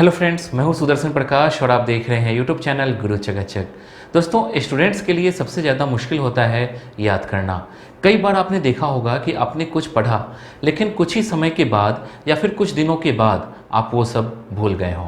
Hello friends, मैं हूं सुदर्शन प्रकाश और आप देख रहे हैं यूट्यूब चैनल गुरु चकाचक। दोस्तों, स्टूडेंट्स के लिए सबसे ज़्यादा मुश्किल होता है याद करना। कई बार आपने देखा होगा कि आपने कुछ पढ़ा, लेकिन कुछ ही समय के बाद या फिर कुछ दिनों के बाद आप वो सब भूल गए हों।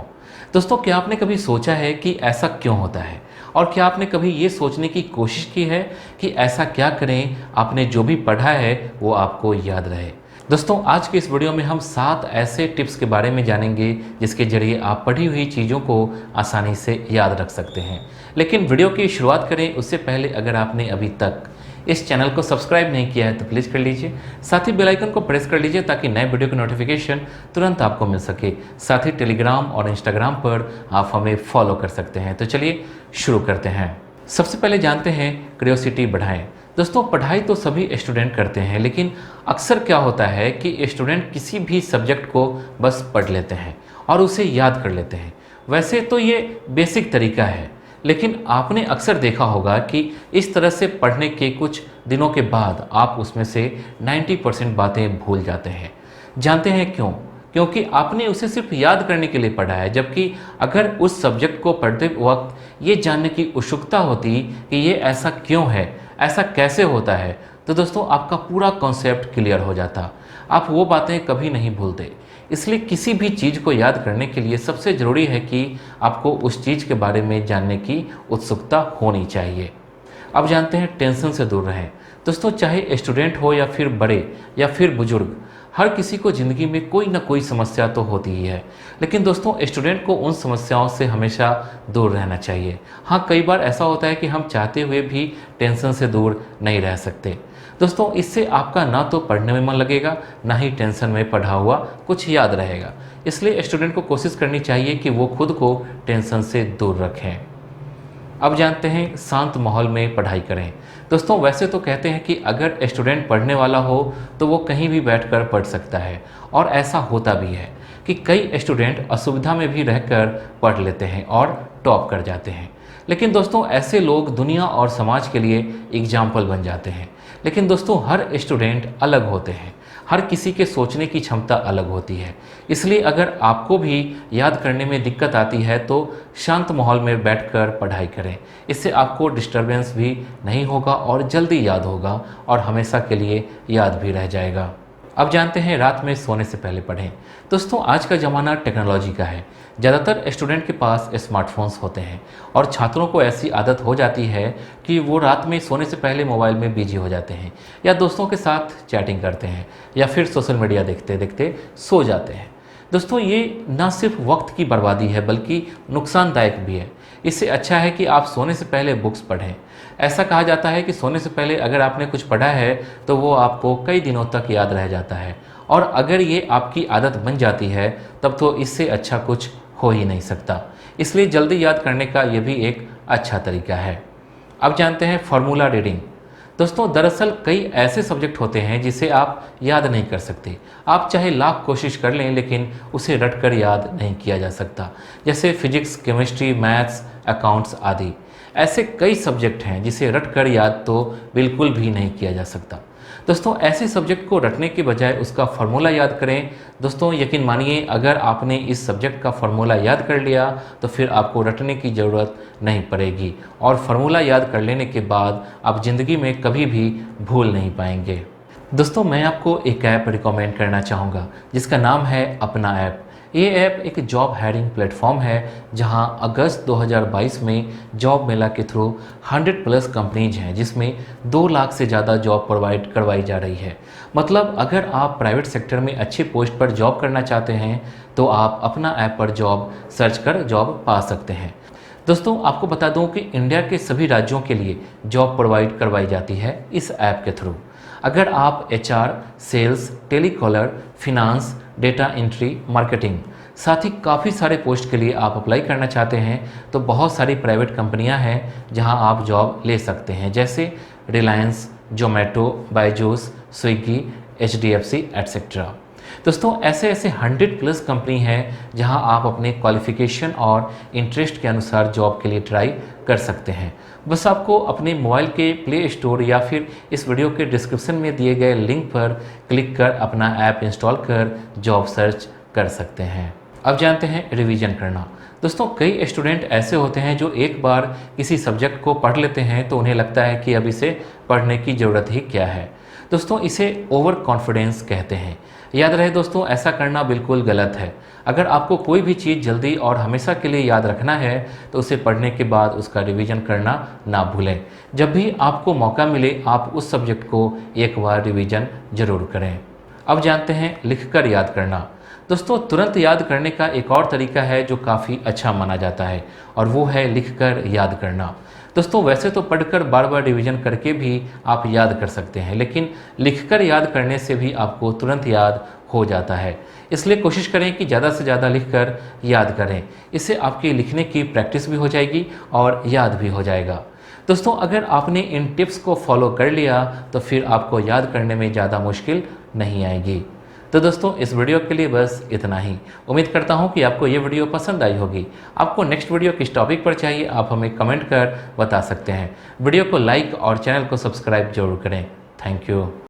दोस्तों, क्या आपने कभी सोचा है कि ऐसा क्यों होता है? और क्या आपने कभी ये सोचने की कोशिश की है कि ऐसा क्या करें आपने जो भी पढ़ा है वो आपको याद रहे? दोस्तों, आज के इस वीडियो में हम 7 ऐसे टिप्स के बारे में जानेंगे जिसके जरिए आप पढ़ी हुई चीज़ों को आसानी से याद रख सकते हैं। लेकिन वीडियो की शुरुआत करें उससे पहले अगर आपने अभी तक इस चैनल को सब्सक्राइब नहीं किया है तो प्लीज़ कर लीजिए। साथ ही बेल आइकन को प्रेस कर लीजिए ताकि नए वीडियो की नोटिफिकेशन तुरंत आपको मिल सके। साथ ही टेलीग्राम और इंस्टाग्राम पर आप हमें फॉलो कर सकते हैं। तो चलिए शुरू करते हैं। सबसे पहले जानते हैं क्यूरियोसिटी बढ़ाएं। दोस्तों, पढ़ाई तो सभी स्टूडेंट करते हैं, लेकिन अक्सर क्या होता है कि स्टूडेंट किसी भी सब्जेक्ट को बस पढ़ लेते हैं और उसे याद कर लेते हैं। वैसे तो ये बेसिक तरीका है, लेकिन आपने अक्सर देखा होगा कि इस तरह से पढ़ने के कुछ दिनों के बाद आप उसमें से 90% बातें भूल जाते हैं। जानते हैं क्यों? क्योंकि आपने उसे सिर्फ याद करने के लिए पढ़ा है, जबकि अगर उस सब्जेक्ट को पढ़ते वक्त ये जानने की उत्सुकता होती कि ये ऐसा क्यों है, ऐसा कैसे होता है, तो दोस्तों आपका पूरा कॉन्सेप्ट क्लियर हो जाता। आप वो बातें कभी नहीं भूलते। इसलिए किसी भी चीज़ को याद करने के लिए सबसे ज़रूरी है कि आपको उस चीज़ के बारे में जानने की उत्सुकता होनी चाहिए। अब जानते हैं टेंशन से दूर रहें। दोस्तों, चाहे स्टूडेंट हो या फिर बड़े या फिर बुजुर्ग, हर किसी को ज़िंदगी में कोई ना कोई समस्या तो होती ही है। लेकिन दोस्तों, स्टूडेंट को उन समस्याओं से हमेशा दूर रहना चाहिए। हाँ, कई बार ऐसा होता है कि हम चाहते हुए भी टेंशन से दूर नहीं रह सकते। दोस्तों, इससे आपका ना तो पढ़ने में मन लगेगा, ना ही टेंशन में पढ़ा हुआ कुछ याद रहेगा। इसलिए स्टूडेंट को कोशिश करनी चाहिए कि वो खुद को टेंशन से दूर रखें। अब जानते हैं शांत माहौल में पढ़ाई करें। दोस्तों, वैसे तो कहते हैं कि अगर स्टूडेंट पढ़ने वाला हो तो वो कहीं भी बैठकर पढ़ सकता है, और ऐसा होता भी है कि कई स्टूडेंट असुविधा में भी रहकर पढ़ लेते हैं और टॉप कर जाते हैं। लेकिन दोस्तों, ऐसे लोग दुनिया और समाज के लिए एग्जाम्पल बन जाते हैं। लेकिन दोस्तों, हर स्टूडेंट अलग होते हैं, हर किसी के सोचने की क्षमता अलग होती है। इसलिए अगर आपको भी याद करने में दिक्कत आती है तो शांत माहौल में बैठकर पढ़ाई करें। इससे आपको डिस्टरबेंस भी नहीं होगा और जल्दी याद होगा और हमेशा के लिए याद भी रह जाएगा। अब जानते हैं रात में सोने से पहले पढ़ें। दोस्तों, आज का ज़माना टेक्नोलॉजी का है। ज़्यादातर स्टूडेंट के पास स्मार्टफोन्स होते हैं और छात्रों को ऐसी आदत हो जाती है कि वो रात में सोने से पहले मोबाइल में बिजी हो जाते हैं, या दोस्तों के साथ चैटिंग करते हैं, या फिर सोशल मीडिया देखते देखते सो जाते हैं। दोस्तों, ये ना सिर्फ वक्त की बर्बादी है बल्कि नुकसानदायक भी है। इससे अच्छा है कि आप सोने से पहले बुक्स पढ़ें। ऐसा कहा जाता है कि सोने से पहले अगर आपने कुछ पढ़ा है तो वो आपको कई दिनों तक याद रह जाता है, और अगर ये आपकी आदत बन जाती है तब तो इससे अच्छा कुछ हो ही नहीं सकता। इसलिए जल्दी याद करने का ये भी एक अच्छा तरीका है। अब जानते हैं फार्मूला रीडिंग। दोस्तों, दरअसल कई ऐसे सब्जेक्ट होते हैं जिसे आप याद नहीं कर सकते। आप चाहे लाख कोशिश कर लें लेकिन उसे रटकर याद नहीं किया जा सकता। जैसे फिजिक्स, केमिस्ट्री, मैथ्स, अकाउंट्स आदि। ऐसे कई सब्जेक्ट हैं जिसे रटकर याद तो बिल्कुल भी नहीं किया जा सकता। दोस्तों, ऐसे सब्जेक्ट को रटने के बजाय उसका फार्मूला याद करें। दोस्तों, यकीन मानिए, अगर आपने इस सब्जेक्ट का फार्मूला याद कर लिया तो फिर आपको रटने की ज़रूरत नहीं पड़ेगी, और फार्मूला याद कर लेने के बाद आप ज़िंदगी में कभी भी भूल नहीं पाएंगे। दोस्तों, मैं आपको एक ऐप रिकमेंड करना चाहूँगा जिसका नाम है अपना ऐप। ये ऐप एक जॉब हायरिंग प्लेटफॉर्म है जहां अगस्त 2022 में जॉब मेला के थ्रू 100+ कंपनीज हैं जिसमें 2 लाख से ज़्यादा जॉब प्रोवाइड करवाई जा रही है। मतलब अगर आप प्राइवेट सेक्टर में अच्छे पोस्ट पर जॉब करना चाहते हैं तो आप अपना ऐप पर जॉब सर्च कर जॉब पा सकते हैं। दोस्तों, आपको बता दूं कि इंडिया के सभी राज्यों के लिए जॉब प्रोवाइड करवाई जाती है इस ऐप के थ्रू। अगर आप HR, sales, telecaller, finance, data entry, marketing, साथ ही काफ़ी सारे पोस्ट के लिए आप अप्लाई करना चाहते हैं तो बहुत सारी प्राइवेट कंपनियां हैं जहां आप जॉब ले सकते हैं, जैसे Reliance, Zomato, Byju's, Swiggy, HDFC etcetera. दोस्तों, ऐसे 100+ कंपनी हैं जहां आप अपने क्वालिफ़िकेशन और इंटरेस्ट के अनुसार जॉब के लिए ट्राई कर सकते हैं। बस आपको अपने मोबाइल के प्ले स्टोर या फिर इस वीडियो के डिस्क्रिप्शन में दिए गए लिंक पर क्लिक कर अपना ऐप इंस्टॉल कर जॉब सर्च कर सकते हैं। अब जानते हैं रिवीजन करना। दोस्तों कई स्टूडेंट ऐसे होते हैं जो एक बार किसी सब्जेक्ट को पढ़ लेते हैं तो उन्हें लगता है कि अब इसे पढ़ने की ज़रूरत ही क्या है। दोस्तों इसे ओवर कॉन्फिडेंस कहते हैं। याद रहे दोस्तों, ऐसा करना बिल्कुल गलत है। अगर आपको कोई भी चीज़ जल्दी और हमेशा के लिए याद रखना है तो उसे पढ़ने के बाद उसका रिवीजन करना ना भूलें। जब भी आपको मौका मिले आप उस सब्जेक्ट को एक बार रिवीजन ज़रूर करें। अब जानते हैं लिखकर याद करना। दोस्तों तुरंत याद करने का एक और तरीका है जो काफ़ी अच्छा माना जाता है और वो है लिखकर याद करना। दोस्तों वैसे तो पढ़कर बार बार रिवीजन करके भी आप याद कर सकते हैं, लेकिन लिखकर याद करने से भी आपको तुरंत याद हो जाता है। इसलिए कोशिश करें कि ज़्यादा से ज़्यादा लिखकर याद करें। इससे आपकी लिखने की प्रैक्टिस भी हो जाएगी और याद भी हो जाएगा। दोस्तों अगर आपने इन टिप्स को फॉलो कर लिया तो फिर आपको याद करने में ज़्यादा मुश्किल नहीं आएगी। तो दोस्तों इस वीडियो के लिए बस इतना ही। उम्मीद करता हूँ कि आपको ये वीडियो पसंद आई होगी। आपको नेक्स्ट वीडियो किस टॉपिक पर चाहिए आप हमें कमेंट कर बता सकते हैं। वीडियो को लाइक और चैनल को सब्सक्राइब जरूर करें। Thank you.